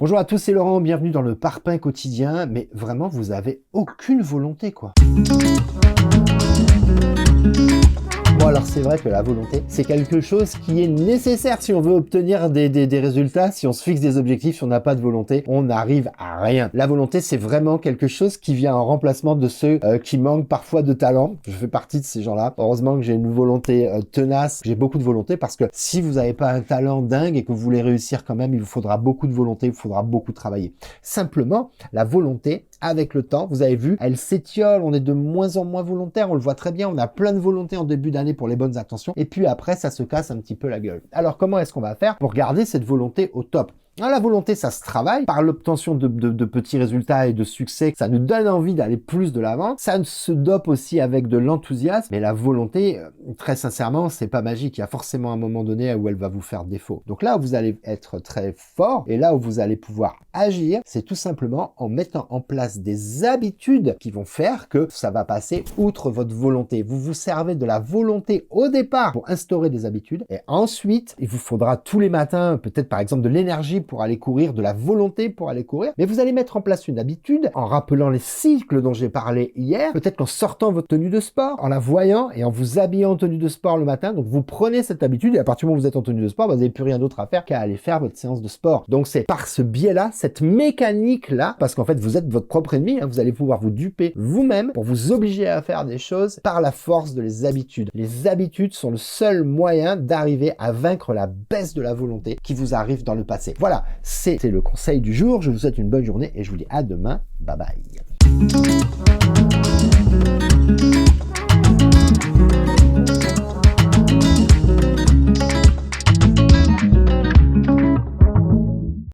Bonjour à tous, c'est Laurent, bienvenue dans le Parpaing quotidien, mais vraiment vous avez aucune volonté quoi. Bon alors c'est vrai que la volonté, c'est quelque chose qui est nécessaire si on veut obtenir des résultats, si on se fixe des objectifs, si on n'a pas de volonté, on n'arrive à rien. La volonté c'est vraiment quelque chose qui vient en remplacement de ceux qui manquent parfois de talent. Je fais partie de ces gens-là. Heureusement que j'ai une volonté tenace, j'ai beaucoup de volonté parce que si vous n'avez pas un talent dingue et que vous voulez réussir quand même, il vous faudra beaucoup de volonté, il vous faudra beaucoup travailler. Simplement, la volonté, avec le temps, vous avez vu, elle s'étiole, on est de moins en moins volontaire, on le voit très bien, on a plein de volonté en début d'année pour les bonnes intentions, et puis après, ça se casse un petit peu la gueule. Alors, comment est-ce qu'on va faire pour garder cette volonté au top ? Alors, la volonté, ça se travaille par l'obtention de petits résultats et de succès. Ça nous donne envie d'aller plus de l'avant. Ça se dope aussi avec de l'enthousiasme. Mais la volonté, très sincèrement, c'est pas magique. Il y a forcément un moment donné où elle va vous faire défaut. Donc là où vous allez être très fort et là où vous allez pouvoir agir, c'est tout simplement en mettant en place des habitudes qui vont faire que ça va passer outre votre volonté. Vous vous servez de la volonté au départ pour instaurer des habitudes et ensuite, il vous faudra tous les matins, peut-être par exemple de l'énergie pour aller courir, de la volonté pour aller courir, mais vous allez mettre en place une habitude en rappelant les cycles dont j'ai parlé hier, peut-être qu'en sortant votre tenue de sport, en la voyant et en vous habillant en tenue de sport le matin. Donc vous prenez cette habitude et à partir du moment où vous êtes en tenue de sport, vous n'avez plus rien d'autre à faire qu'à aller faire votre séance de sport. Donc c'est par ce biais-là, cette mécanique-là, parce qu'en fait vous êtes votre propre ennemi, vous allez pouvoir vous duper vous-même pour vous obliger à faire des choses par la force de les habitudes. Les habitudes sont le seul moyen d'arriver à vaincre la baisse de la volonté qui vous arrive dans le passé. Voilà, c'était le conseil du jour. Je vous souhaite une bonne journée et je vous dis à demain. Bye bye.